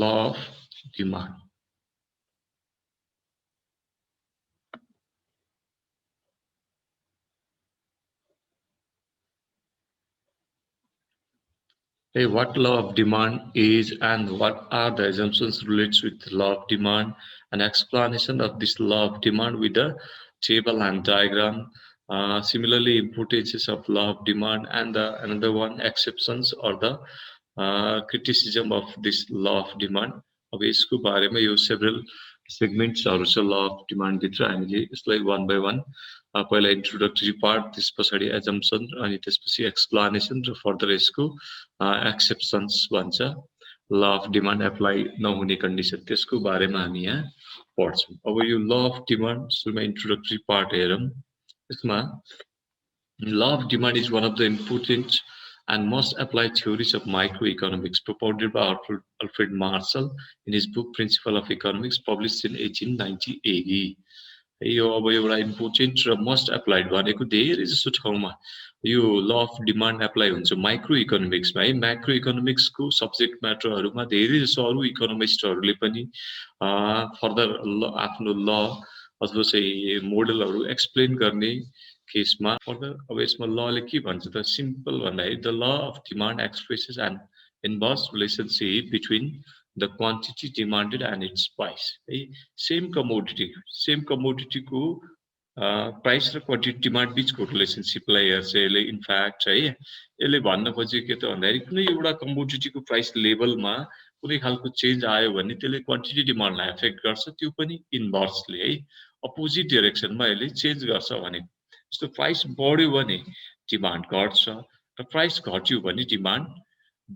law of demand. Hey, what law of demand is and what are the assumptions related with the law of demand? An explanation of this law of demand with a table and diagram. Similarly, importances of law of demand and another one exceptions or the criticism of this law of demand. अब यसको बारेमा यो several segmentsहरू छ law of demand भित्र हामीले यसलाई one by one पहिला introductory part त्यस पछाडि assumption अनि त्यसपछि explanation र further यसको exceptions भन्छ law of demand apply नहुने condition त्यसको बारेमा हामी यहाँ पढ्छौं अब यो law of demand सुरुमा introductory part हेरौं यसमा law of demand is one of the important and most applied theories of microeconomics propounded by Alfred Marshall in his book Principle of Economics published in 1890 यो अब एउटा important र most applied भनेको धेरै जसो ठाउँमा यो ल अफ डिमान्ड एप्लाई हुन्छ माइक्रो इकोनोमिक्समा है म्याक्रो इकोनोमिक्सको सब्जेक्ट म्याटरहरुमा धेरै जसो अरु इकोनोमिस्टहरुले पनि फर्दर आफ्नो ल अथवा चाहिँ मोडलहरु एक्सप्लेन गर्ने केसमा फर्दर अब यसमा लले के भन्छ त सिम्पल भन्दाखेरि the law of demand expresses an inverse relationship between the quantity demanded and its price same commodity को price र quantity demand बीचको relationship लाई हेर्छ यसले in fact है यसले भन्न खोजेको के त भन्दाखेरि कुनै एउटा commodity को price level मा कुनै खालको चेन्ज आयो भने त्यसले quantity demand लाई affect गर्छ त्यो पनि इन्भर्सली है अपोजिट डाइरेक्सन मा यसले चेन्ज गर्छ भने जस्तो प्राइस बढ्यो भने डिमान्ड घट्छ र प्राइस घट्यो भने डिमान्ड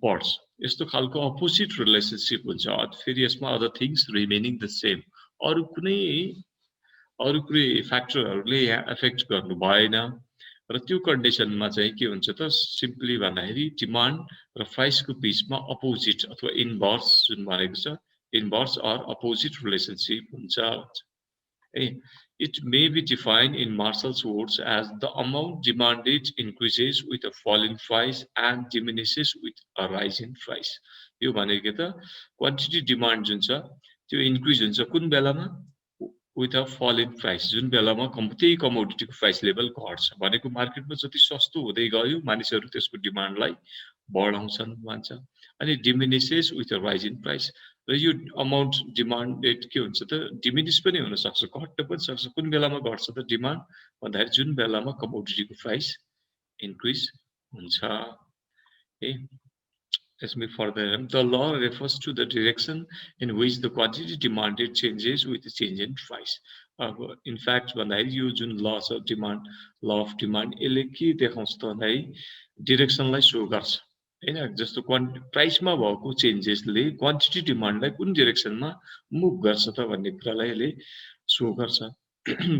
बढ्छ यस्तो खालको अपोजिट रिलेशनशिप हुन्छ फेरि यसमा other things remaining the same अरु कुनै फ्याक्टरहरुले यहाँ एफेक्ट गर्नु भएन र त्यो कन्डिसनमा चाहिँ के हुन्छ त सिम्पली भन्दाखेरि डिमान्ड र प्राइस को बीचमा अपोजिट अथवा इन्भर्स जुन भनेको छ इन्भर्स अर अपोजिट रिलेशनशिप हुन्छ It may be defined in Marshall's words as the amount demanded increases with a fall in price and diminishes with a rise in price. यो भनेको त क्वान्टिटी डिमान्ड जुन छ त्यो इन्क्रिज हुन्छ कुन बेलामा with a fall in price जुन बेलामा त्यही कमोडिटीको प्राइस लेभल घट्छ भनेको मार्केटमा जति सस्तो हुँदै गयो मानिसहरु त्यसको डिमान्डलाई बढाउँछन् भन्छ अनि diminishes with a rise in price र यो अमाउन्ट डिमान्डेड के हुन्छ त डिमिनिस पनि हुन सक्छ घट्न पनि सक्छ कुन बेलामा घट्छ त डिमान्ड भन्दाखेरि जुन बेलामा कमोडिटीको प्राइस इन्क्रिज हुन्छ Let me further the law refers to the direction in which the quantity demanded changes with the change in price in fact भन्दाखेरि यो जुन ल छ डिमान्ड ल अफ डिमान्ड यसले के देखाउँछ त भन्दाखेरि डाइरेक्सनलाई शो गर्छ हैन जस्तो प्राइसमा भएको चेन्जेसले क्वान्टिटी डिमान्डलाई कुन डाइरेक्सनमा मुभ गर्छ त भन्ने कुरालाई यसले शो गर्छ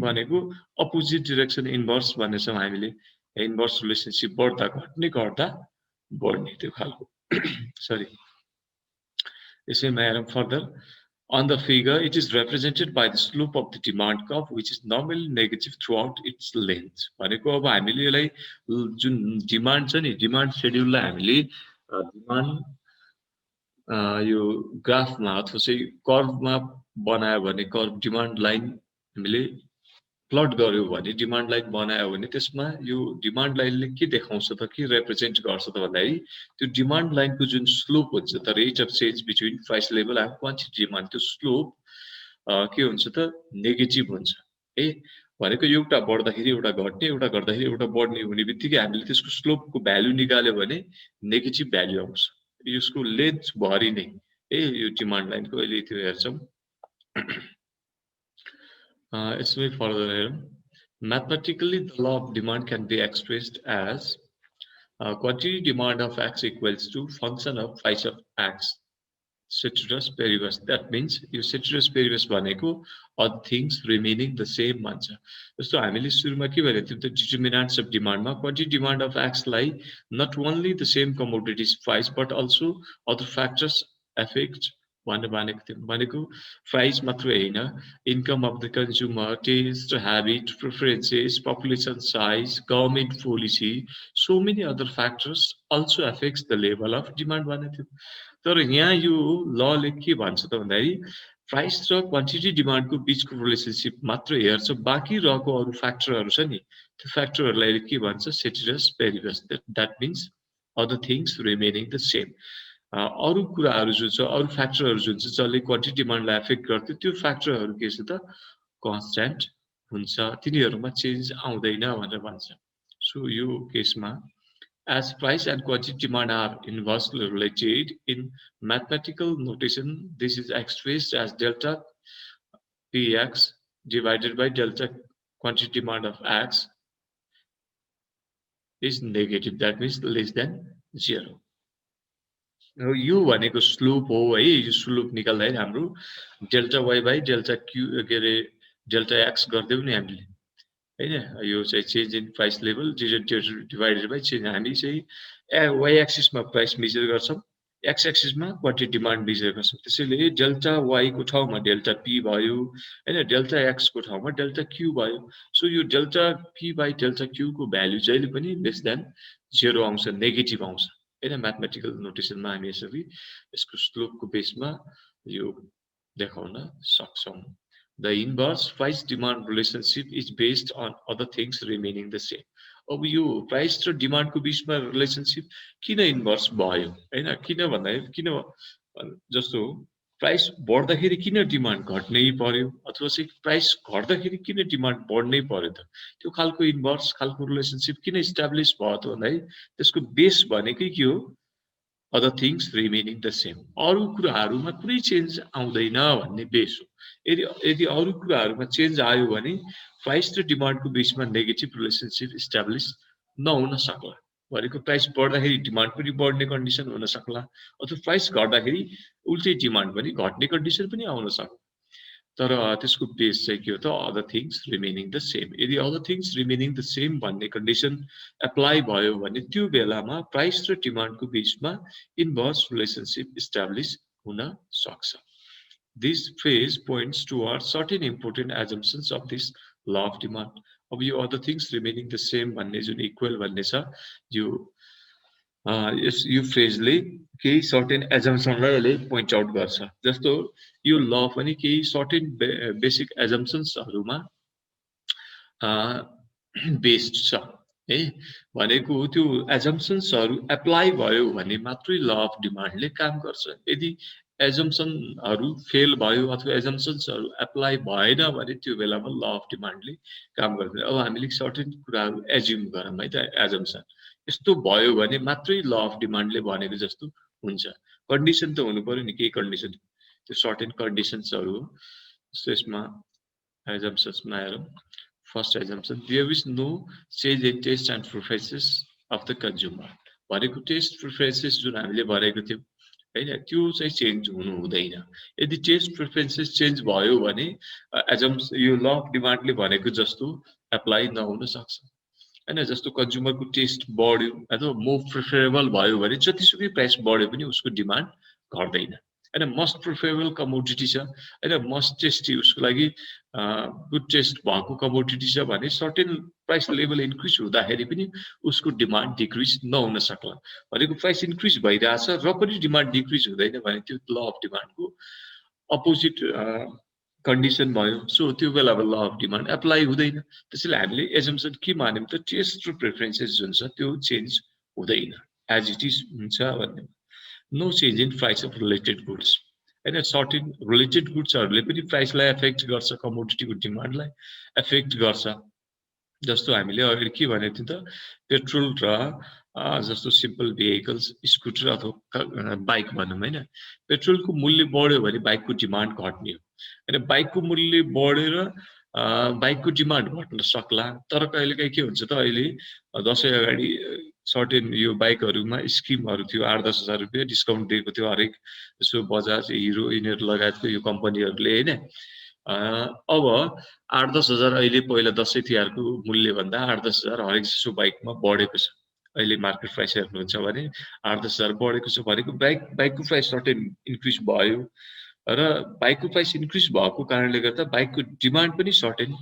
भनेको अपोजिट डाइरेक्सन इन्भर्स भनेछौं हामीले इन्भर्स रिलेशनशिप बढ्दा घट्ने घट्दा बढ्ने त्यो खालको sorry यसैमा हेरौं further On the figure, it is represented by the slope of the demand curve, which is normally negative throughout its length. भनेको अब हामीले यसलाई जुन डिमान्ड छ नि डिमान्ड शेड्युललाई हामीले डिमान्ड यो ग्राफमा अथवा चाहिँ कर्वमा बनायो भने कर्व डिमान्ड लाइन हामीले प्लट गर्यो भने डिमान्ड लाइन बनायो भने त्यसमा यो डिमान्ड लाइनले के देखाउँछ त के रिप्रेजेन्ट गर्छ त भन्दाखेरि त्यो डिमान्ड लाइनको जुन स्लोप हुन्छ त rate of change between price level and quantity demand त्यो स्लोप के हुन्छ त नेगेटिभ हुन्छ है भनेको एउटा बढ्दाखेरि एउटा घट्ने एउटा गर्दाखेरि एउटा बढ्ने हुनेबित्तिकै हामीले त्यसको स्लोपको भ्यालु निकाल्यो भने नेगेटिभ भ्यालु आउँछ यसको लेन्थ भरि नै यो डिमान्ड लाइनको अहिले त्यो हेर्छौं It's way further here. Mathematically, the law of demand can be expressed as quantity demand of x equals to function of price of x. Ceteris paribus. That means you ceteris paribus भनेको all things remaining the same भन्छ जस्तो हामीले सुरुमा के भनेको थियो त determinants of demand मा quantity demand of x लाई not only the same commodities price but also other factors affect भनेको प्राइस मात्र हैन income of the consumer taste habit preferences population size government policy so many other factors also affects the level of demand भनेको तर यहाँ यो लले के भन्छ त भन्दाखेरि प्राइस र क्वान्टिटी डिमान्डको बीचको रिलेसनसिप मात्र हेर्छ, बाँकी रहेको अरू फ्याक्टरहरू छ नि त्यो फ्याक्टरहरूलाई के भन्छ ceteris paribus, that means other things remaining the same. अरू कुराहरू जुन छ अरू फ्याक्टरहरू जुन चाहिँ जसले क्वान्टिटी डिमान्डलाई एफेक्ट गर्थ्यो त्यो फ्याक्टरहरू के छ त कन्स्ट्यान्ट हुन्छ, तिनीहरूमा चेन्ज आउँदैन भनेर भन्छ। सो यो केसमा as price and quantity demand are inversely related in mathematical notation, this is expressed as delta px divided by delta quantity demand of x is negative, that means less than 0. यो भनेको slope हो है, यो slope निकाल्दाखेरि हाम्रो delta y by delta q के अरे delta x गरिदियो नि हामीले हैन, यो चाहिँ change in price level divided by change. हामी चाहिँ वाई एक्सिसमा प्राइस मेजर गर्छौँ, एक्स एक्सिसमा क्वान्टिटी डिमान्ड मेजर गर्छौँ। त्यसैले डेल्टा वाईको ठाउँमा डेल्टा पी भयो हैन, डेल्टा एक्सको ठाउँमा डेल्टा क्यू भयो। सो यो डेल्टा पी बाई डेल्टा क्यूको भ्यालु जहिले पनि लेस देन 0 आउँछ, नेगेटिभ आउँछ हैन। म्याथमेटिकल नोटेसनमा हामी यसरी यसको स्लोपको बेसमा यो देखाउन सक्छौँ। The inverse price demand relationship is based on other things remaining the same. अब यो प्राइस र डिमान्डको बीचमा रिलेसनसिप किन इन्भर्स भयो हैन, किन भन्दाखेरि किन जस्तो प्राइस बढ्दाखेरि किन डिमान्ड घट्नै पर्यो अथवा चाहिँ प्राइस घट्दाखेरि किन डिमान्ड बढ्नै पर्यो त, त्यो खालको इन्भर्स खालको रिलेसनसिप किन इस्टाब्लिस भयो त भन्दाखेरि त्यसको बेस भनेकै के हो other things remaining the same, अरू कुराहरूमा कुनै चेन्ज आउँदैन भन्ने बेस हो। यदि अरू कुराहरूमा चेन्ज आयो भने प्राइस र डिमान्डको बीचमा नेगेटिभ रिलेसनसिप इस्टाब्लिस नहुन सक्ला। भनेको प्राइस बढ्दाखेरि डिमान्ड पनि बढ्ने कन्डिसन हुन सक्ला, अथवा प्राइस घट्दाखेरि उल्टै डिमान्ड पनि घट्ने कन्डिसन पनि आउन सक्ला। तर त्यसको बेस चाहिँ के हो त other things remaining the same. यदि other things remaining the same भन्ने कन्डिसन एप्लाई भयो भने त्यो बेलामा प्राइस र डिमान्डको बीचमा इन्भर्स रिलेसनसिप इस्टाब्लिस हुन सक्छ। This phrase points toward certain important एजम्पसन्स of this ल अफ डिमान्ड। अब यो other things remaining the same भन्ने जुन इक्वल भन्ने छ, यो फ्रेजले केही सर्टेन एजम्पसनलाई यसले पोइन्ट आउट गर्छ। जस्तो यो ल पनि केही सर्टेन बेसिक एजम्पसन्सहरूमा बेस्ड छ है। भनेको त्यो एजम्पसन्सहरू एप्लाई भयो भने मात्रै ल अफ डिमान्डले काम गर्छ। यदि एजम्पसनहरू फेल भयो अथवा एजम्पसन्सहरू एप्लाई भएन भने त्यो बेलामा ल अफ डिमान्डले काम गर्दैन। अब हामीले सर्टेन कुराहरू एज्युम गरौँ है त, एजम्पसन यस्तो भयो भने मात्रै ल अफ डिमान्डले भनेको जस्तो हुन्छ। कन्डिसन त हुनु पर्यो नि, केही कन्डिसन, त्यो सर्टेन कन्डिसन्सहरू हो। जस्तो यसमा एजम्पसन्समा हेरौँ। First assumption, there is no change in taste and preferences of the consumer. भनेको टेस्ट प्रिफरेन्सेस जुन हामीले भनेको थियौँ हैन, त्यो चाहिँ चेन्ज हुनु हुँदैन। यदि टेस्ट प्रिफरेन्सेस चेन्ज भयो भने यो ल अफ डिमान्डले भनेको जस्तो एप्लाई नहुन सक्छ हैन। जस्तो कन्ज्युमरको टेस्ट बढ्यो अथवा मोर प्रिफरेबल भयो भने जतिसुकै प्राइस बढ्यो पनि उसको डिमान्ड घट्दैन हैन। मस्ट प्रिफरेबल कमोडिटी छ हैन, मस्ट टेस्टी, उसको लागि गुड टेस्ट भएको कमोडिटी छ भने सर्टेन प्राइस लेभल इन्क्रिज हुँदाखेरि पनि उसको डिमान्ड डिक्रिज नहुन सक्ला। भनेको प्राइस इन्क्रिज भइरहेछ र पनि डिमान्ड डिक्रिज हुँदैन भने त्यो ल अफ डिमान्डको अपोजिट कन्डिसन भयो। सो त्यो बेलामा ल अफ डिमान्ड एप्लाई हुँदैन। त्यसैले हामीले एजम्पसन के मान्यौँ त टेस्ट र प्रेफरेन्सेस जुन छ त्यो चेन्ज हुँदैन, एज इट इज हुन्छ भन्ने। No change in price of related goods हैन। सर्टेन रिलेटेड गुड्सहरूले पनि प्राइसलाई एफेक्ट गर्छ, कमोडिटीको डिमान्डलाई एफेक्ट गर्छ। जस्तो हामीले अगाडि के भनेको थियौँ त, पेट्रोल र जस्तो सिम्पल भेहिकल्स, स्कुटर अथवा बाइक भनौँ हैन, पेट्रोलको मूल्य बढ्यो भने बाइकको डिमान्ड घट्ने हो हैन। बाइकको मूल्य बढेर बाइकको डिमान्ड घट्न सक्ला। तर कहिलेकाहीँ के हुन्छ त, अहिले दसैँ अगाडि सर्टेन यो बाइकहरूमा स्किमहरू थियो, 8-10 हजार रुपियाँ डिस्काउन्ट दिएको थियो हरेक, जस्तो बजाज, हिरो यिनीहरू लगायतको यो कम्पनीहरूले हैन। अब 8-10 हजार अहिले पहिला दसैँ तिहारको मूल्यभन्दा 8-10 हजार हरेक जसो बाइकमा बढेको छ। अहिले मार्केट प्राइस हेर्नुहुन्छ भने 8-10 हजार बढेको छ। भनेको बाइकको प्राइस सर्टेन इन्क्रिज भयो र बाइकको प्राइस इन्क्रिज भएको कारणले गर्दा बाइकको डिमान्ड पनि सर्टेन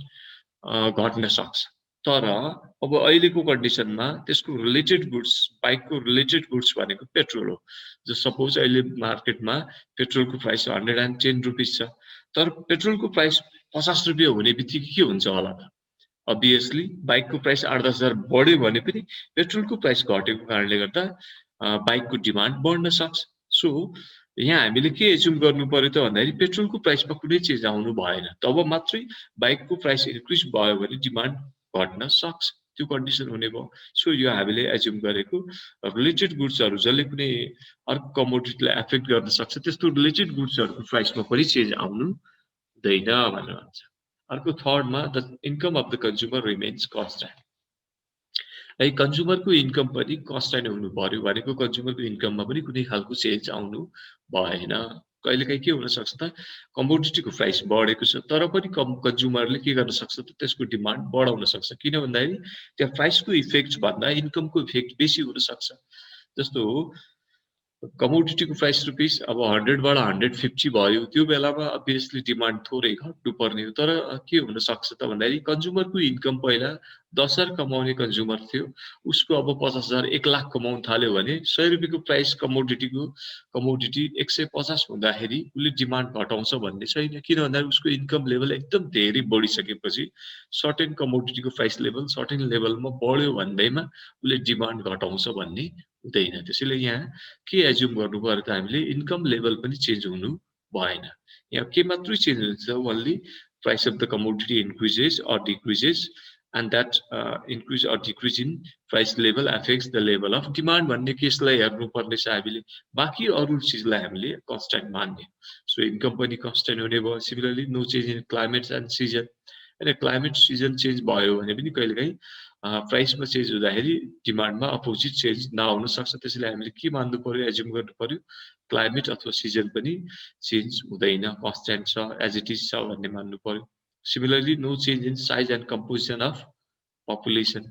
घट्न सक्छ तर अब अहिलेको कन्डिसनमा त्यसको रिलेटेड गुड्स बाइकको रिलेटेड गुड्स भनेको पेट्रोल हो। जो सपोज अहिले मार्केटमा पेट्रोलको प्राइस 110 रुपिस छ, तर पेट्रोलको प्राइस 50 रुपियाँ हुने बित्तिकै के हुन्छ होला त? अभियसली बाइकको प्राइस 8-10 हजार बढ्यो भने पनि पेट्रोलको प्राइस घटेको कारणले गर्दा बाइकको डिमान्ड बढ्न सक्छ। सो यहाँ हामीले के एज्युम गर्नु पर्यो त भन्दाखेरि पेट्रोलको प्राइसमा कुनै चेन्ज आउनु भएन, तब मात्रै बाइकको प्राइस इन्क्रिज भयो भने डिमान्ड घट्न सक्छ, त्यो कन्डिसन हुने भयो। सो यो हामीले एज्युम गरेको रिलेटेड गुड्सहरू जसले कुनै अर्को कमोडिटीलाई एफेक्ट गर्न सक्छ त्यस्तो रिलेटेड गुड्सहरूको प्राइसमा पनि चेन्ज आउनु हुँदैन भनेर भन्छ। अर्को थर्डमा the income of the consumer remains constant. है कन्ज्युमरको इन्कम पनि कन्स्ट्यान्ट हुनु पर्यो भनेको कन्ज्युमरको इन्कममा पनि कुनै खालको चेन्ज आउनु भएन। कहिलेकाहीँ के हुनसक्छ त कमोडिटीको प्राइस बढेको छ तर पनि कन्ज्युमरले के गर्न सक्छ त त्यसको डिमान्ड बढाउन सक्छ, किन भन्दाखेरि त्यहाँ प्राइसको इफेक्ट भन्दा इन्कमको इफेक्ट बेसी हुनसक्छ। जस्तो कमोडिटीको प्राइस रुपिस अब 100 बाट 150 भयो, त्यो बेलामा अभियसली डिमान्ड थोरै घट्नु पर्ने हो। तर के हुन सक्छ त भन्दाखेरि कन्ज्युमरको इन्कम पहिला 10,000 कमाउने कन्ज्युमर थियो, उसको अब 50,000 1 लाख कमाउन थाल्यो भने 100 रुपियाँको प्राइस कमोडिटी 150 हुँदाखेरि उसले डिमान्ड घटाउँछ भन्ने छैन, किन भन्दाखेरि उसको इन्कम लेभल एकदम धेरै बढिसकेपछि सर्टेन कमोडिटीको प्राइस लेभल सर्टेन लेभलमा बढ्यो भन्दैमा उसले डिमान्ड घटाउँछ भन्ने हुँदैन। त्यसैले यहाँ के एज्युम गर्नु पर्यो त हामीले इन्कम लेभल पनि चेन्ज हुनु भएन। यहाँ के मात्रै चेन्ज हुन्छ only price of the commodity increases or decreases and that increase or decrease in price level affects the level of demand भन्ने केसलाई हेर्नुपर्ने छ हामीले। बाँकी अरू चिजलाई हामीले कन्स्ट्यान्ट मान्ने। सो इन्कम पनि कन्स्ट्यान्ट हुने भयो। Similarly no change in climate and season. होइन क्लाइमेट सिजन चेन्ज भयो भने पनि कहिलेकाहीँ प्राइसमा चेन्ज हुँदाखेरि डिमान्डमा अपोजिट चेन्ज नआउन सक्छ। त्यसैले हामीले के मान्नु पर्यो एज्युम गर्नु पर्यो क्लाइमेट अथवा सिजन पनि चेन्ज हुँदैन, कन्स्ट्यान्ट छ एज इट इज छ भन्ने मान्नु पर्यो। Similarly no change in size and composition of population.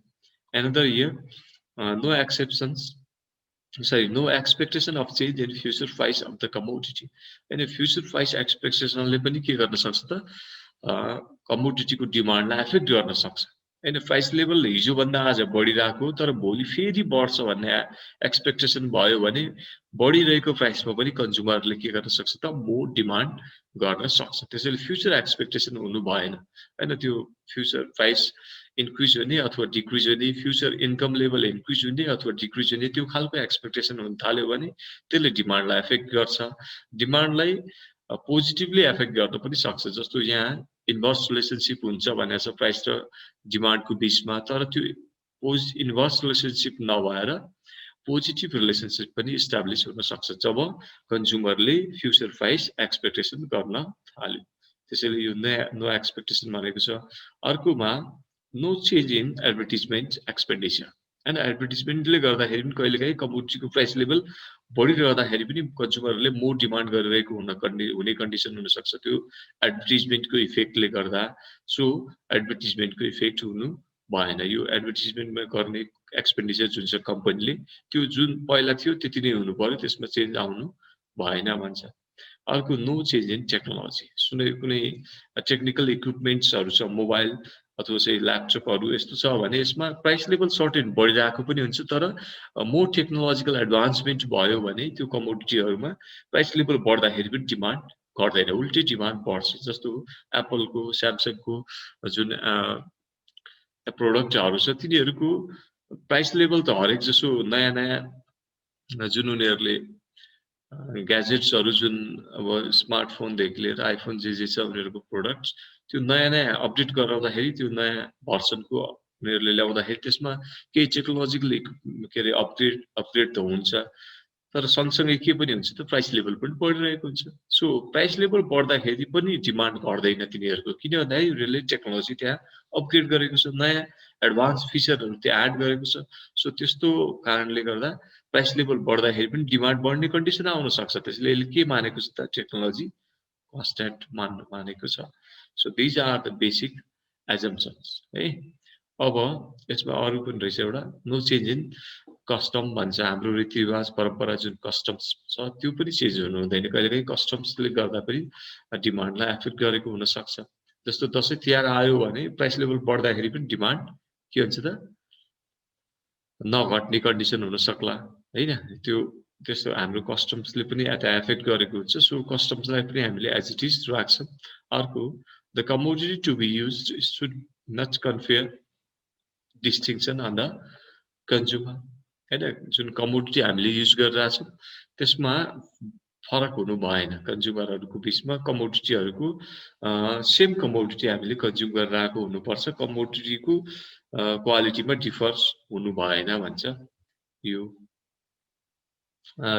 Another year no expectation of change in future price of the commodity. होइन फ्युचर प्राइस एक्सपेक्टेसनले पनि के गर्न सक्छ त कमोडिटीको डिमान्डलाई एफेक्ट गर्न सक्छ। होइन प्राइस लेभल हिजोभन्दा आज बढिरहेको तर भोलि फेरि बढ्छ भन्ने एक्सपेक्टेसन भयो भने बढिरहेको प्राइसमा पनि कन्ज्युमरले के गर्न सक्छ त मोर डिमान्ड गर्न सक्छ। त्यसैले फ्युचर एक्सपेक्टेसन हुनु भएन। होइन त्यो फ्युचर प्राइस इन्क्रिज हुने अथवा डिक्रिज हुने, फ्युचर इन्कम लेभल इन्क्रिज हुने अथवा डिक्रिज हुने त्यो खालको एक्सपेक्टेसन हुन थाल्यो भने त्यसले डिमान्डलाई एफेक्ट गर्छ। डिमान्डलाई पोजिटिभली एफेक्ट गर्न पनि सक्छ। जस्तो यहाँ इन्भर्स रिलेसनसिप हुन्छ भनेर छ प्राइस र डिमान्डको बिचमा, तर त्यो इन्भर्स रिलेसनसिप नभएर पोजिटिभ रिलेसनसिप पनि इस्टाब्लिस हुन सक्छ जब कन्ज्युमरले फ्युचर प्राइस एक्सपेक्टेसन गर्न थाल्यो। त्यसैले यो नो एक्सपेक्टेसन भनेको छ। अर्कोमा no change in advertisement expenditure. होइन एडभर्टिजमेन्टले गर्दाखेरि पनि कहिलेकाहीँ कमोडिटीको प्राइस लेभल बढिरहँदाखेरि पनि कन्ज्युमरले मोर डिमान्ड गरिरहेको हुने कन्डिसन हुनसक्छ त्यो एडभर्टिजमेन्टको इफेक्टले गर्दा। सो एडभर्टिजमेन्टको इफेक्ट हुनु भएन। यो एडभर्टिजमेन्टमा गर्ने एक्सपेन्डिचर जुन छ कम्पनीले त्यो जुन पहिला थियो त्यति नै हुनु पर्यो, त्यसमा चेन्ज आउनु भएन भन्छ। अर्को नो चेन्ज इन टेक्नोलोजी। कुनै टेक्निकल इक्विपमेन्ट्सहरू छ मोबाइल अथवा चाहिँ ल्यापटपहरू यस्तो छ भने यसमा प्राइस लेभल सर्टेन बढिरहेको पनि हुन्छ तर मोर टेक्नोलोजिकल एडभान्समेन्ट भयो भने त्यो कमोडिटीहरूमा प्राइस लेभल बढ्दाखेरि पनि डिमान्ड घट्दैन, उल्टै डिमान्ड बढ्छ। जस्तो एप्पलको स्यामसङको जुन प्रोडक्टहरू छ तिनीहरूको प्राइस लेभल त हरेक जसो नयाँ नयाँ जुन उनीहरूले ग्याजेट्सहरू जुन अब स्मार्टफोनदेखि लिएर आइफोन जे छ उनीहरूको प्रोडक्ट्स त्यो नयाँ नयाँ अपडेट गराउँदाखेरि त्यो नयाँ भर्सनको उनीहरूले ल्याउँदाखेरि त्यसमा केही टेक्नोलोजिकल के अरे अपग्रेड त हुन्छ तर सँगसँगै के पनि हुन्छ त प्राइस लेभल पनि बढिरहेको हुन्छ। सो प्राइस लेभल बढ्दाखेरि पनि डिमान्ड घट्दैन तिनीहरूको, किन भन्दाखेरि उनीहरूले टेक्नोलोजी त्यहाँ अपग्रेड गरेको छ, नयाँ एडभान्स फिचरहरू त्यहाँ एड गरेको छ। सो त्यस्तो कारणले गर्दा प्राइस लेभल बढ्दाखेरि पनि डिमान्ड बढ्ने कन्डिसन आउन सक्छ। त्यसले यसले के मानेको छ त टेक्नोलोजी कन्स्ट्यान्ट मानेको छ। So these are the basic assumptions है। अब यसमा अरू पनि रहेछ एउटा नो चेन्ज इन कस्टम भन्छ। हाम्रो रीतिरिवाज परम्परा जुन कस्टम्स छ त्यो पनि चेन्ज हुनु हुँदैन। कहिलेकाहीँ कस्टम्सले गर्दा पनि डिमान्डलाई एफेक्ट गरेको हुनसक्छ। जस्तो दसैँ तिहार आयो भने प्राइस लेभल बढ्दाखेरि पनि डिमान्ड के भन्छ त नघट्ने कन्डिसन हुन सक्ला हैन त्यो त्यस्तो हाम्रो कस्टम्सले पनि एफेक्ट गरेको हुन्छ सो कस्टम्सलाई पनि हामीले एज इट इज राख्छौँ अर्को the commodity to be used should not confer distinction on the consumer हैन जुन कमोडिटी हामीले युज गरिरहेछौँ त्यसमा फरक हुनु भएन कन्ज्युमरहरूको बिचमा कमोडिटीहरूको सेम कमोडिटी हामीले कन्ज्युम गरिरहेको हुनुपर्छ कमोडिटीको क्वालिटीमा डिफर्स हुनु भएन भन्छ यो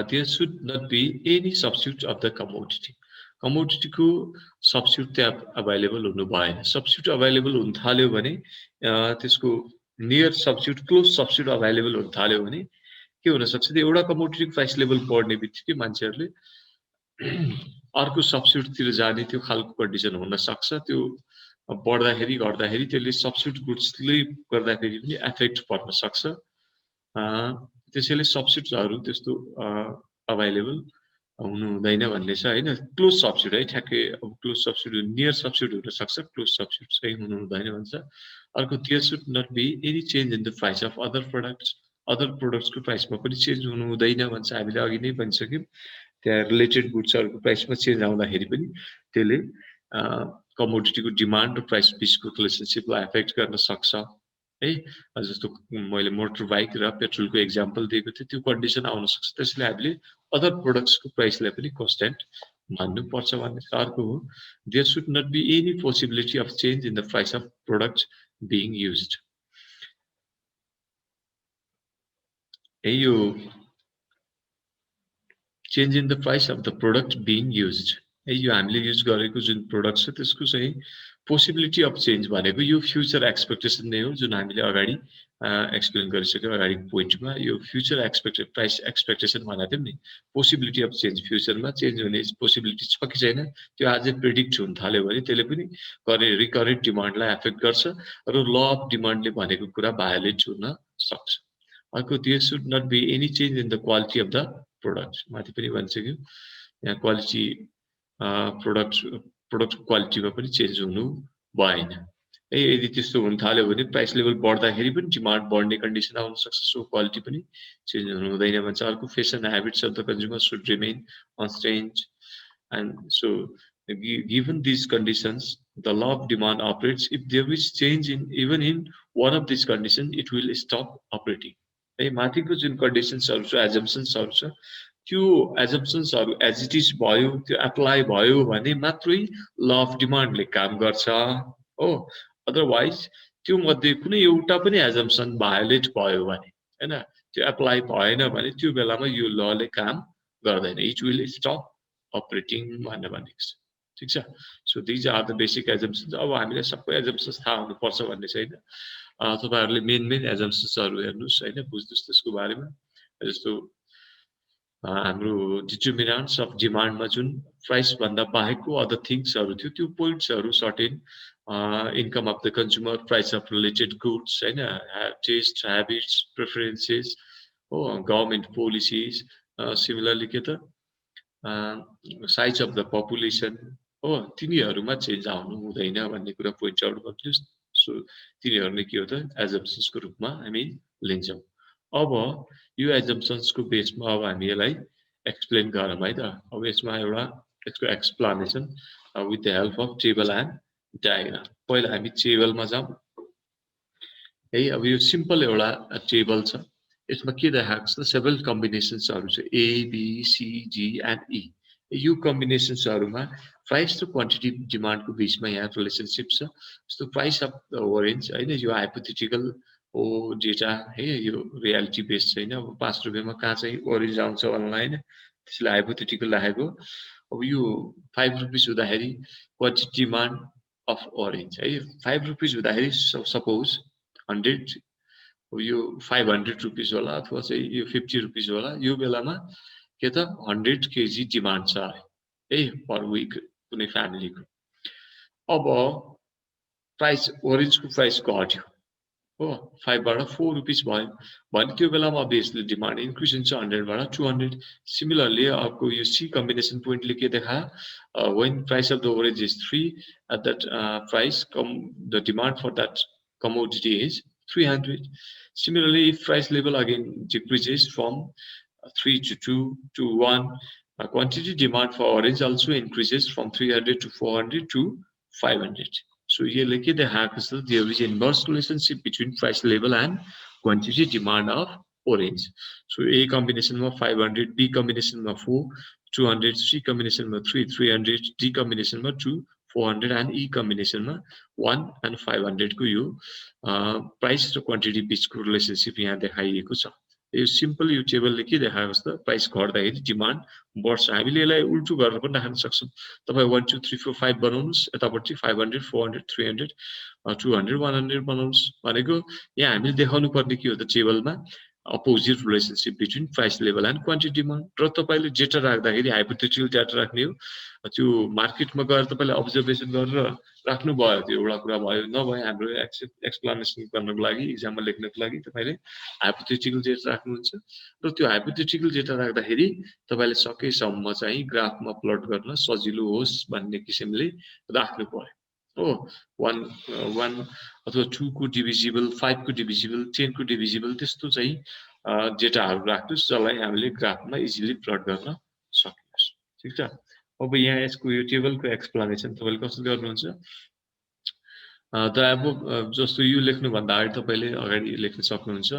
there should not be any substitute of the commodity कमोडिटीको सब्स्टिट्युट त्यहाँ अभाइलेबल हुनु भएन सब्स्टिट्युट अभाइलेबल हुन थाल्यो भने त्यसको near substitute close substitute available हुन थाल्यो भने के हुन सक्छ त्यो एउटा कमोडिटीको प्राइस लेभल बढ्ने बित्तिकै मान्छेहरूले अर्को सब्स्टिट्युटतिर जाने त्यो खालको कन्डिसन हुन सक्छ त्यो बढ्दाखेरि घट्दाखेरि त्यसले सब्स्टिट्युट गुड्सले गर्दाखेरि पनि एफेक्ट पर्न सक्छ त्यसैले सब्स्टिट्युटहरु त्यस्तो अभाइलेबल हुनु हुँदैन भन्ने छ हैन क्लोज सब्स्टिट्युट है ठ्याक्कै अब क्लोज सब्स्टिट्युट नियर सब्स्टिट्युट हुन सक्छ क्लोज सब्स्टिट्युट चाहिँ हुनु हुँदैन भन्छ अर्को there should not be any change in the price of other प्रोडक्ट्सको प्राइसमा पनि चेन्ज हुनु हुँदैन भन्छ हामीले अघि नै भनिसक्यौं त्यहाँ रिलेटेड गुड्सहरुको प्राइसमा चेन्ज आउँदाखेरि पनि त्यसले कमोडिटीको डिमान्ड र प्राइस बीचको रिलेसनशिपलाई एफेक्ट गर्न सक्छ है जस्तो मैले मोटर बाइक र पेट्रोलको एक्जाम्पल दिएको थिएँ त्यो कन्डिसन आउन सक्छ त्यसले हामीले अदर प्रोडक्ट्सको प्राइसलाई पनि कन्स्ट्यान्ट मान्नु पर्छ भन्ने अर्को हो there should not be any possibility of change in the price of product being used यो change in the price of the product being used यो हामीले युज गरेको जुन प्रोडक्ट छ त्यसको चाहिँ पोसिबिलिटी अफ चेन्ज भनेको यो फ्युचर एक्सपेक्टेसन नै हो जुन हामीले अगाडि एक्सप्लेन गरिसक्यौं अगाडि पोइन्टमा यो फ्युचर प्राइस एक्सपेक्टेसन भनेको थियौं नि पोसिबिलिटी अफ चेन्ज फ्युचरमा चेन्ज हुने पोसिबिलिटी छ कि छैन त्यो अझै प्रेडिक्ट हुन थाल्यो भने त्यसले पनि रिकरेन्ट डिमान्डलाई एफेक्ट गर्छ र ल अफ डिमान्डले भनेको कुरा भायोलेट हुन सक्छ अर्को there should not be any change in the quality of the product माथि पनि भनिसक्यौं यहाँ क्वालिटी प्रोडक्ट क्वालिटीमा पनि चेन्ज हुनु भएन यदि त्यस्तो हुन थाल्यो भने प्राइस लेभल बढ्दाखेरि पनि डिमान्ड बढ्ने कन्डिसन आउन सक्छ सो क्वालिटी पनि चेन्ज हुनु हुँदैन भन्छ अर्को fashion habits of the consumer should remain unchanged and so given these conditions the law of demand operates if there is change in even in one of these conditions it will stop operating है माथिको जुन कन्डिसन्सहरु छ एजम्पसन्सहरु छ त्यो एजम्पसन्सहरु as it is भयो त्यो apply भयो भने मात्रै ल अफ डिमान्डले काम गर्छ हो अदरवाइज त्यो मध्ये कुनै एउटा पनि एजम्पसन भायोलेट भयो भने हैन त्यो एप्लाई भएन भने त्यो बेलामा यो लले काम गर्दैन इट विल स्टप अपरेटिङ भनेको छ ठीक छ so these are the basic assumptions अब हामीले सबै एजम्पसन्स थाहा हुनुपर्छ भन्ने छैन तपाईहरुले मेन एजम्पसन्सहरु हेर्नुस् हैन बुझ्नुस् त्यसको बारेमा जस्तो हाम्रो डिटर्मिनेन्ट्स अफ डिमान्डमा जुन प्राइस भन्दा बाहेकको अदर थिंग्सहरु थियो त्यो पोइन्ट्सहरु certain income of the consumer price of related goods हैन टेस्ट ह्याबिट्स प्रेफरेन्सेस हो गभर्नमेन्ट पोलिसीज सिमिलरली के त साइज अफ द पपुलेसन हो तिनीहरुमा चेन्ज आउनु हुँदैन भन्ने कुरा पोइन्ट आउट गर्नुस् सो तिनीहरुले के हो त एजम्पसन्सको रूपमा हामी लिन्छौं अब यो एजम्पसन्सको बेसमा अब हामी यसलाई एक्सप्लेन गरौँ है त अब यसमा एउटा यसको explanation with the help of table and diagram पहिला हामी टेबलमा जाउँ है अब यो सिम्पल एउटा टेबल छ यसमा के देखाएको छ सेभरल कम्बिनेसन्सहरु छ A B C D and E यो कम्बिनेसन्सहरुमा प्राइस र क्वान्टिटी डिमान्डको बीचमा यहाँ रिलेसनशिप छ जस्तो प्राइस अफ द ओरेन्ज हैन यो हाइपोथेटिकल हो डेटा है यो रियालिटी बेस छैन अब 5 रुपैयाँमा कहाँ चाहिँ ओरेन्ज आउँछ भन्ला हैन त्यसले हाइपोथेटिकल राखेको अब यो 5 रुपैयाँ हुँदाखेरि क्वान्टिटी डिमान्ड अफ ओरेन्ज है 5 रुपैयाँ हुँदाखेरि सपोज 100 यो 500 रुपैयाँ होला अथवा चाहिँ यो 50 रुपैयाँ होला यो बेलामा के त 100 केजी डिमान्ड छ है पर वीक कुनै फ्यामिलीको अब प्राइस ओरेन्जको प्राइस घट्यो हो 5 बाट 4 रुपैयाँ भयो भने त्यो बेलामा अभियसली डिमान्ड इन्क्रिज हुन्छ 100 बाट 200 सिमिलरली आपको यो सी कम्बिनेसन पोइन्टले के देखा when price of the orange is 3 at that price the demand for that commodity is 300. Similarly, if price level again decreases from 3 to 2 to 1, quantity demand for orange also increases from 300 to 400 to 500. So here like the hack is that there is inverse relationship between price level and quantity demand of orange. So A combination of 500, B combination of 4, 200, C combination of 3, 300, D combination of 2, 400 and E combination of 1 and 500 को यो price र quantity बीचको relationship यहाँ देखाइएको छ यो simple यो टेबलले के देखाएको छ त प्राइस घट्दाखेरि डिमान्ड बढ्छ हामीले यसलाई उल्टो गरेर पनि राख्न सक्छौं तपाई 1 2 3 4 5 बनाउनुस् यतापट्टि 500 400 300 200 100 बनाउनुस् भनेको यहाँ हामीले देखाउनु पर्ने के हो त टेबलमा opposite relationship between price level and quantity demand र तपाईले डेटा राख्दाखेरि हाइपोथेटिकल डेटा राख्ने हो त्यो मार्केटमा गएर तपाईले अब्जर्भेसन गरेर राख्नु भयो त्यो एउटा कुरा भयो नभए हाम्रो एक्सप्लेनेसन गर्नको लागि एक्जाममा लेख्नको लागि तपाईले हाइपोथेटिकल डेटा राख्नुहुन्छ र त्यो हाइपोथेटिकल डेटा राख्दाखेरि तपाईले सकेसम्म चाहिँ ग्राफमा प्लट गर्न सजिलो होस् भन्ने किसिमले राख्नु पर्यो हो 1 अथवा 2 को डिभिजिबल 5 को डिभिजिबल 10 को डिभिजिबल त्यस्तो चाहिँ डेटाहरु राख्नुस् जसलाई हामीले ग्राफमा इजिली प्लट गर्न सकियोस् ठीक छ अब यहाँ यसको यो टेबलको एक्सप्लेनेसन तपाईले कसरी गर्नुहुन्छ द एबोभ जस्तो यो लेख्नु भन्दा अगाडि तपाईले अगाडि लेख्न सक्नुहुन्छ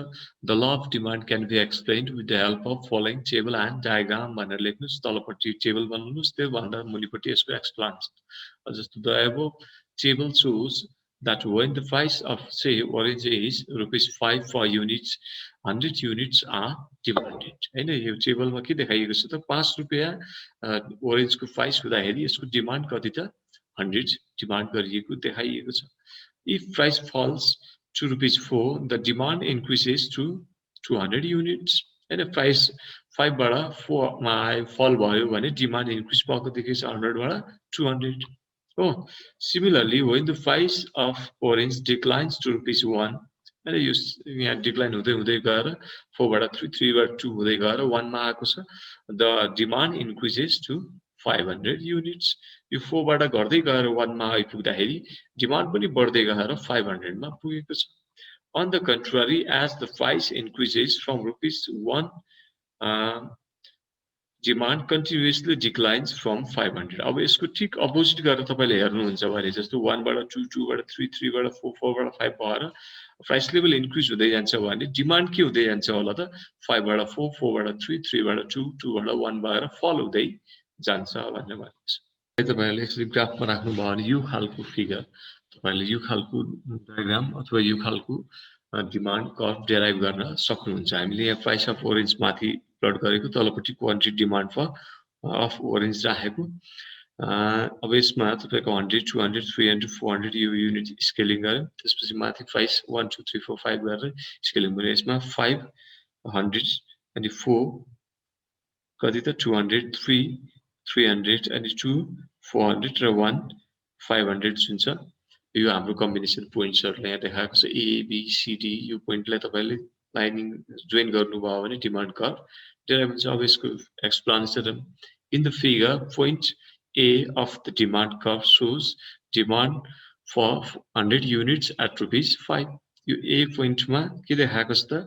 the law of demand can be explained with the help of following table and diagram भनेर लेख्नुस् तलपट्टि टेबल बनाउनुस् त्यो भन्दा मुनिपट्टि यसको एक्सप्लेनेसन जस्तो the above table shows that when the price of say orange is ₹5 per unit 100 units are demanded हैन यो टेबलमा के देखाइएको छ त 5 रुपैयाँ ओरेन्जको प्राइस हुँदाखेरि यसको डिमान्ड कति त 100 डिमान्ड गरिएको देखाइएको छ if price falls to ₹4 the demand increases to 200 units and if price 5 बाट 4 मा fall भयो भने डिमान्ड इन्क्रिज भएको देखिन्छ 100 बाट 200 Oh, similarly, when the price of orange declines to ₹1, and you decline हुँदै गएर 4 बाट 3, 3 बाट 2 हुँदै गएर 1 मा आएको छ, the demand increases to 500 units. यो 4 बाट घट्दै गएर 1 मा आइपुग्दाखेरि डिमान्ड पनि बढ्दै गएर 500 मा पुगेको छ. On the contrary, as the price increases from ₹1, demand continuously declines from 500. अब यसको ठीक अपोजिट गरेर तपाईले हेर्नुहुन्छ भने जस्तो 1 बाट 2 2 बाट 3 3 बाट 4 4 बाट 5 भएर प्राइस लेभल इन्क्रिज हुँदै जान्छ भने डिमान्ड के हुँदै जान्छ होला त 5 बाट 4 4 बाट 3 3 बाट 2 2 बाट 1 भएर फल हुँदै जान्छ भन्ने भनेको छ तपाईले यसरी ग्राफमा राख्नु भयो भने यो खालको फिगर तपाईले यो खालको डायग्राम अथवा यो खालको डिमान्ड कर्भ डेराइभ गर्न सक्नुहुन्छ हामीले यहाँ प्राइस अफ ओरेन्ज माथि प्लट गरेको तलपट्टि quantity demand for of orange राखेको अब यसमा तपाईको 100 200 300 400 यो युनिट स्केलिङ गरे त्यसपछि माथि प्राइस 1 2 3 4 5 गरेर स्केलिङ गरे यसमा 500 अनि 4 कति त 200 3 300 अनि 2 400 र 1 500 हुन्छ यो हाम्रो कम्बिनेसन पोइन्ट्सहरुले यहाँ देखाएको छ ए बी सी डी यो पोइन्टलाई तपाईले लाइनिङ जोइन गर्नुभयो भने डिमान्ड कर्भ डेराइभ हुन्छ अब यसको explanation in the figure point A of the demand curve shows demand for 100 units at ₹5 यो A पोइन्टमा के देखाएको छ त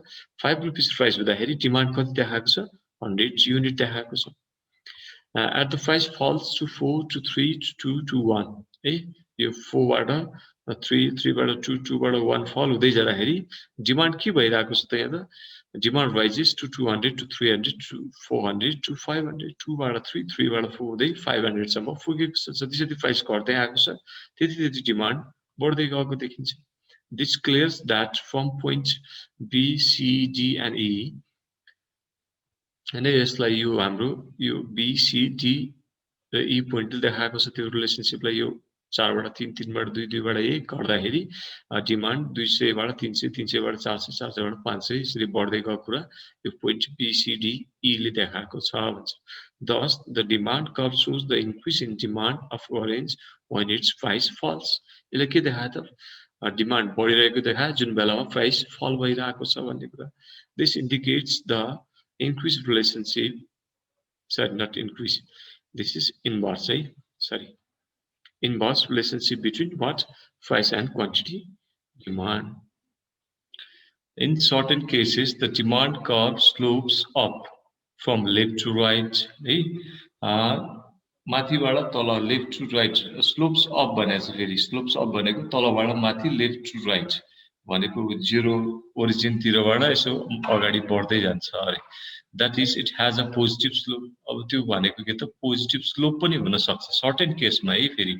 5 रुपीस प्राइस हुँदाखेरि डिमान्ड कति देखाएको छ 100 युनिट देखाएको छ at the price falls to 4 to 3 to 2 to 1 है यो 4 बाट 3 3 बाट 2 2 बाट 1 फल हुँदै जाँदाखेरि डिमान्ड के भइराको छ त यहाँ त demand rises to 200 to 300 to 400 to 500 2 बाट 3 3 बाट 4 हुँदै 500 सम्म पुगेको छ जति जति प्राइस घट्दै आएको छ त्यति त्यति डिमान्ड बढ्दै गएको देखिन्छ this clears that from point B C D and E and यसलाई यो हाम्रो यो B C D र E पोइन्टले देखाएको छ त्यो रिलेसनशिपलाई यो 4 बाट 3 3 बाट 2 2 बाट 1 घट्दाखेरि डिमान्ड 200 बाट 300 300 बाट 400 400 बाट 500 यसरी बढ्दै गएको कुरा यो point B C D E ले देखाएको छ भन्छ thus the demand curve shows the increase in demand of orange when its price falls यसले के देखायो त डिमान्ड बढिरहेको देखायो जुन बेलामा प्राइस फल भइरहेको छ भन्ने कुरा this indicates the increased relationship sorry not increase this is inverse sorry inverse relationship between what price and quantity demand In certain cases, the demand curve slopes up from left to right. है माथिबाट तल left to right slopes up भनेको चाहिँ फेरि slopes up भनेको तलबाट माथि left to right भनेको जिरो ओरिजिनतिरबाट यसो अगाडि बढ्दै जान्छ or that is it has a positive slope अब त्यो भनेको के त पोजिटिभ स्लोप पनि हुन सक्छ सर्टेन केसमा है फेरि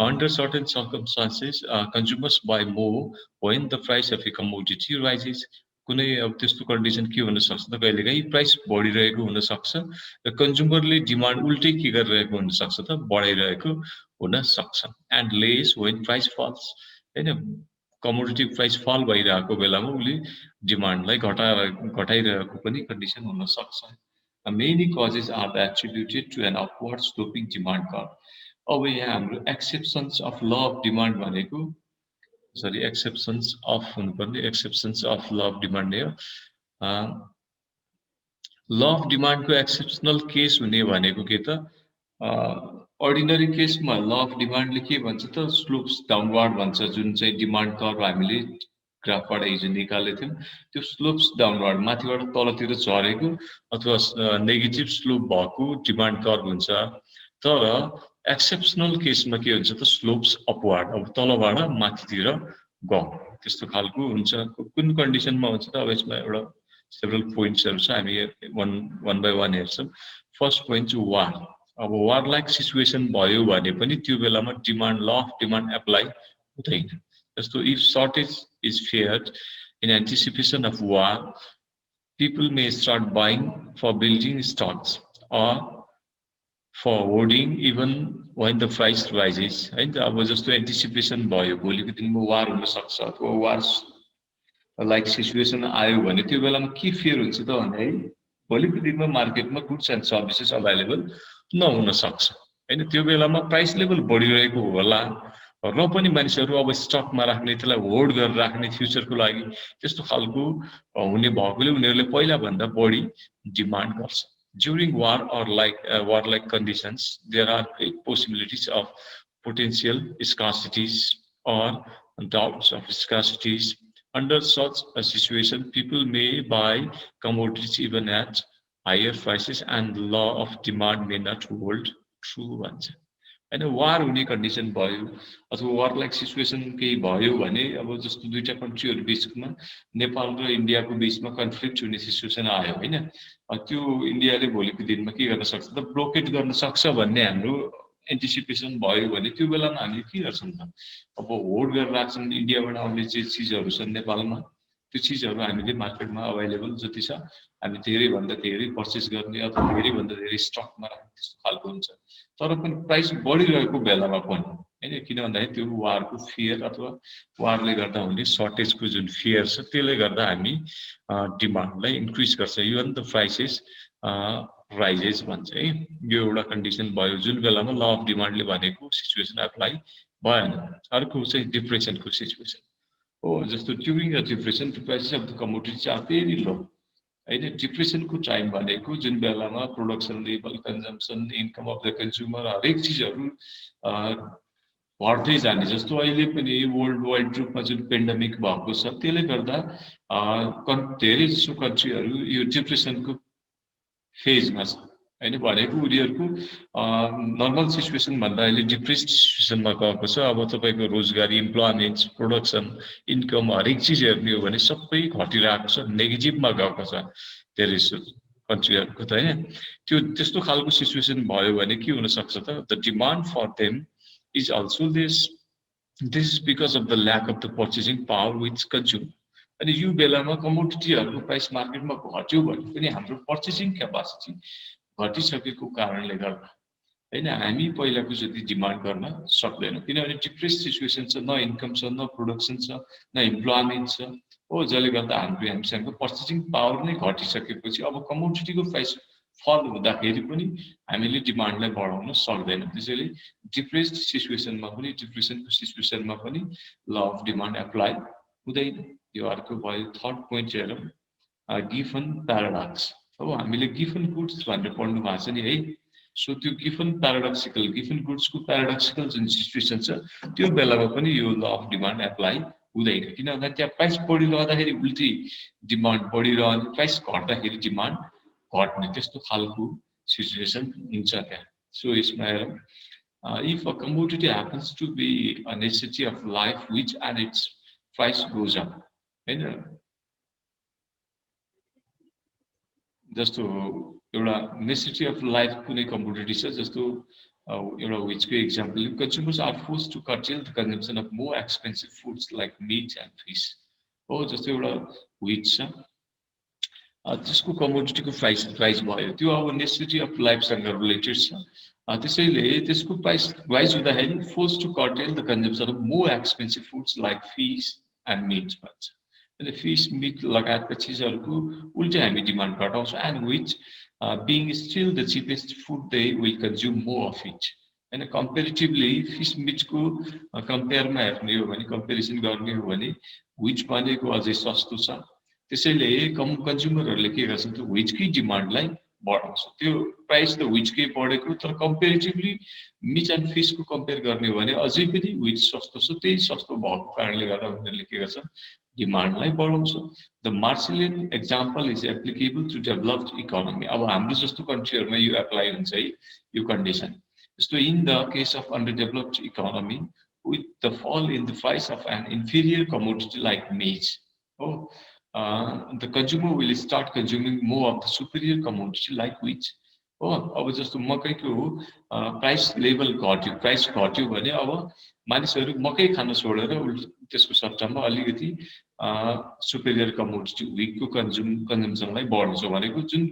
under certain circumstances consumers by more when the price of a commodity rises कुनै अब त्यस्तो कन्डिसन के हुन सक्छ त कहिलेकाहीँ प्राइस बढिरहेको हुन सक्छ र कन्ज्युमरले डिमान्ड उल्टै के गरिरहेको हुन सक्छ त बढाइरहेको हुन सक्छ and lace when price falls हैन कमोडिटी प्राइस फल भइरहेको बेलामा उसले डिमान्डलाई घटाइरहेको पनि कन्डिसन हुन सक्छ many causes are attributed to an upward sloping demand curve अब यहाँ हाम्रो exceptions of law of demand भनेको sorry exceptions of exceptions of law of demand here law of demand को exceptional case हुने भनेको के त ordinary case मा law of demand ले के भन्छ त slopes downward भन्छ जुन चाहिँ डिमान्ड कर्व हामीले ग्राफबाट हिजो निकालेको थियौं त्यो स्लोप्स डाउनवर्ड माथिबाट तलतिर झरेको अथवा नेगेटिभ स्लोप भएको डिमान्ड कर्व हुन्छ तर एक्सेप्सनल केसमा के हुन्छ त स्लोप्स अपवार्ड अब तलबाट माथितिर गयो त्यस्तो खालको हुन्छ कुन कन्डिसनमा हुन्छ त अब यसमा एउटा सेभरल पोइन्ट्सहरु छ हामी वन बाइ वन हेर्छौं फर्स्ट पोइन्ट चाहिँ वार अब वार लाइक सिचुएसन भयो भने पनि त्यो बेलामा डिमान्ड ल अफ डिमान्ड एप्लाई हुँदैन जस्तो if shortage is feared in anticipation of war people may start buying for building stocks or for hoarding even when the price rises हैन अब जस्तो एन्टिसिपेसन भयो भोलिको दिनमा वार हुन सक्छ अथवा वार लाइक सिचुएसन आयो भने त्यो बेलामा के फियर हुन्छ त भने है भोलिको दिनमा मार्केटमा गुड्स एन्ड सर्भिसेस अवेलेबल नहुन सक्छ हैन त्यो बेलामा प्राइस लेभल बढिरहेको होला र पनि मानिसहरु अब स्टकमा राख्ने त्यसलाई होल्ड गरेर राख्ने फ्युचरको लागि त्यस्तो खालको हुने भएकोले उनीहरुले पहिला भन्दा बढी डिमान्ड गर्छ during war or war-like conditions, there are great possibilities of potential scarcities or doubts of scarcities. Under such a situation, people may buy commodities even at higher prices, and the law of demand may not hold true once. हैन वार हुने condition भयो अथवा वार like situation केही भयो भने अब जस्तो दुईटा कन्ट्रीहरु बीचमा नेपाल र इन्डियाको बीचमा कन्फ्लिक्ट हुने सिचुएसन आयो हैन त्यो इन्डियाले भोलिको दिनमा के गर्न सक्छ त ब्लोकेट गर्न सक्छ भन्ने हाम्रो एन्टिसिपेसन भयो भने त्यो बेलामा हामी के गर्छौं त अब होल्ड गरेर राख्छौं इन्डियाबाट आउने जे चीजहरु छन् नेपालमा त्यो चीजहरु हामीले मार्केटमा अवेलेबल जति छ हामी धेरै भन्दा धेरै पर्चेज गर्ने अथवा धेरै भन्दा धेरै स्टकमा राख्ने त्यस्तो खालको हुन्छ तर पनि प्राइस बढिरहेको बेलामा पनि हैन किन भन्दाखेरि त्यो वारको फियर अथवा वारले गर्दा हुने सर्टेजको जुन फियर छ त्यसले गर्दा हामी डिमान्डलाई इन्क्रिज गर्छ इभन द प्राइसेस राइजेस भन्छ है यो एउटा कन्डिसन भयो जुन बेलामा ल अफ डिमान्डले भनेको सिचुएसन एप्लाई भएन अर्को चाहिँ डिप्रेसनको सिचुएसन हो जस्तो during the depression the prices of the commodities are very low हैन डिप्रेसनको टाइम भनेको जुन बेलामा production level consumption income of the consumer हरेक चीजहरु बढ्दै जाने जस्तो अहिले पनि वर्ल्ड वाइड रूपमा जुन पेन्डेमिक भएको छ त्यसले गर्दा धेरै जसो कन्ट्रीहरु यो डिप्रेसनको फेजमा छ हैन भनेको उनीहरुको नर्मल सिचुएसन भन्दा अहिले डिप्रेस्ड सिचुएसनमा गएको छ अब तपाईको रोजगारी इम्प्लोयमेन्ट प्रोडक्सन इन्कम हरेक चीज हेर्ने हो भने सबै घटिरहेको छ नेगेटिभमा गएको छ धेरै कन्ट्रीहरुको त हैन त्यो त्यस्तो खालको सिचुएसन भयो भने के हुन सक्छ त the demand for them is also this is because of the lack of the purchasing power which consume अनि यो बेलामा कमोडिटीहरुको प्राइस मार्केटमा घट्यो भने पनि हाम्रो पर्चेसिङ क्यापासिटी घटिसकेको कारणले गर्दा हैन हामी पहिलाको जति डिमान्ड गर्न सक्दैनौं किनभने डिप्रेस सिचुएसन छ न इन्कम छ न प्रोडक्सन छ न इम्प्लोयमेन्ट छ हो जसले गर्दा हामीसँग पर्चेसिङ पावर नै घटिसकेपछि अब कमोडिटीको प्राइस फल हुँदाखेरि पनि हामीले डिमान्डलाई बढाउन सक्दैनौं त्यसैले डिप्रेस्ड सिचुएसनमा पनि डिप्रेसनको सिचुएसनमा पनि ल अफ डिमान्ड एप्लाई हुँदैन यो अर्को भयो थर्ड पोइन्ट हेरौं गिफन प्याराडक्स अब हामीले गिफन गुड्स भनेर पढ्नु भएको छ नि है सो त्यो गिफन प्याराडक्सिकल गिफन गुड्सको प्याराडक्सिकल जुन सिचुएसन छ त्यो बेलामा पनि यो ल अफ डिमान्ड एप्लाई हुँदैन किन भन्दा त्यहाँ प्राइस बढिरहँदाखेरि उल्टी डिमान्ड बढिरहने प्राइस घट्दाखेरि डिमान्ड घट्ने त्यस्तो खालको सिचुएसन हुन्छ त्यहाँ सो यसमा हेरौँ if a commodity happens to be a necessity of life which and its price goes up हैन जस्तो एउटा नेसेसिटी अफ लाइफ कुनै कमोडिटी छ जस्तो एउटा विचको example consumers are forced to curtail the consumption of more expensive foods like meat and fish हो जस्तो एउटा विच छ त्यसको कमोडिटीको प्राइस भयो त्यो अब नेसेसिटी अफ लाइफसँग रिलेटेड छ त्यसैले त्यसको प्राइस राइज हुँदाखेरि force to curtail the consumption of more expensive foods like fish and meat भन्छ अनि फिश मीट लगायतका चिजहरूको उल्टै हामी डिमान्ड घटाउँछौँ and which being still the cheapest food they will consume more of it and comparatively fish meat को compare मा हेर्ने हो भने comparison गर्ने हो भने which भनेको अझै सस्तो छ त्यसैले कन्ज्युमरहरूले के गर्छन् त्यो which कै डिमान्डलाई बढाउँछ त्यो प्राइस त which कै बढेको तर comparatively meat and fish को compare गर्ने हो भने अझै पनि which सस्तो छ त्यही सस्तो भएको कारणले गर्दा उनीहरूले के गर्छन् डिमान्डलाई बढाउँछ the Marshallian example is applicable to developed economy अब हाम्रो जस्तो कन्ट्रीहरुमा यो एप्लाई हुन्छ है यो कन्डिसन जस्तो in the case of under developed economy with the fall in the price of an inferior commodity like maize the consumer will start consuming more of the superior commodity like wheat अब जस्तो मकैको price level घट्यो price घट्यो भने अब मानिसहरू मकै खान छोडेर त्यसको सट्टामा अलिकति सुपेरियर कमोडिटी विकको कन्जम्पसनलाई बढाउँछ भनेको जुन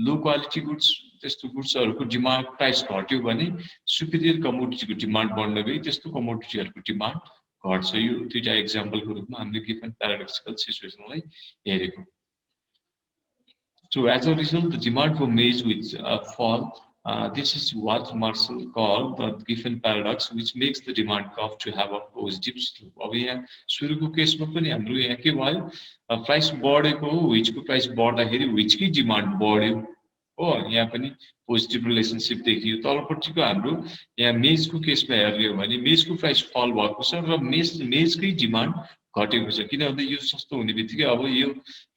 लो क्वालिटी गुड्स त्यस्तो गुड्सहरूको डिमान्ड प्राइस घट्यो भने सुपेरियर कमोडिटीको डिमान्ड बढ्न गई त्यस्तो कमोडिटीहरूको डिमान्ड घट्छ यो दुईटा एक्जाम्पलको रूपमा हामीले गिभन प्याराडोक्सिकल सिचुएसनलाई हेरेको So as a result, the demand for maize will fall. This is what Marshall called the Giffen paradox, which makes the demand curve to have a positive slope. अब यहाँ सुरुको केसमा पनि हाम्रो यहाँ के भयो प्राइस बढेको व्हिचको प्राइस बढ्दाखेरि व्हिचकै डिमान्ड बढ्यो हो यहाँ पनि पोजिटिभ रिलेसनशिप देखियो तलपट्टिको हाम्रो यहाँ मेजको केसमा हेर्ने हो भने मेजको प्राइस फल भएको छ र मेजकै डिमान्ड घटेको छ किन भन्दा यो सस्तो हुने बित्तिकै अब यो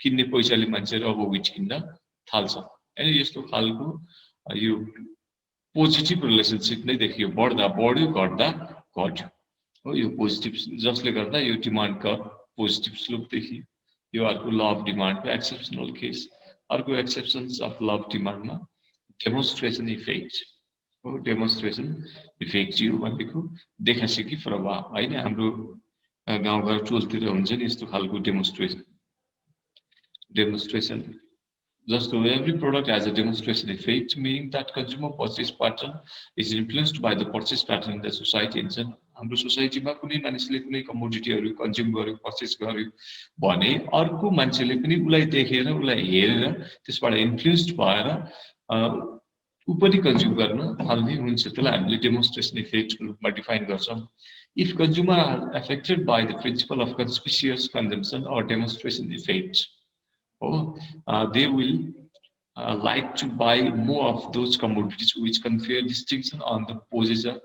किन्ने पैसाले मान्छेहरू अब व्हिच किन्न थाल्छ हैन यस्तो खालको यो पोजिटिभ रिलेसनशिप नै देखियो बढ्दा बढ्यो घट्दा घट्यो हो यो पोजिटिभ जसले गर्दा यो डिमान्ड कर्भ पोजिटिभ स्लोप देखियो यो अर्को ल अफ डिमान्डको एक्सेप्सनल केस अर्को एक्सेप्सन्स अफ ल अफ डिमान्डमा डेमोन्स्ट्रेसन इफेक्ट हो डेमोन्स्ट्रेसन इफेक्ट यो भनेको देखासेकी प्रभाव हैन हाम्रो गाउँघर टोलतिर हुन्छ नि यस्तो खालको डेमोन्स्ट्रेसन जस्तो every product has a demonstration effect meaning that consumer purchase pattern is influenced by the purchase pattern in the society in हाम्रो सोसाइटीमा कुनै मानिसले कुनै कमोडिटीहरु कन्ज्युम गर्यो पर्चेस गर्यो भने अर्को मान्छेले पनि उलाई देखेर उलाई हेरेर त्यसबाट इन्फ्लुएन्स्ड भएर उपरि कन्ज्युम गर्न थाल्ने हुन्छ त्यसलाई हामीले डेमोन्स्ट्रेसन इफेक्टको रूपमा डिफाइन गर्छौं if consumer are affected by the principle of conspicuous consumption or demonstration effects they will like to buy more of those commodities which confer distinction on the possessor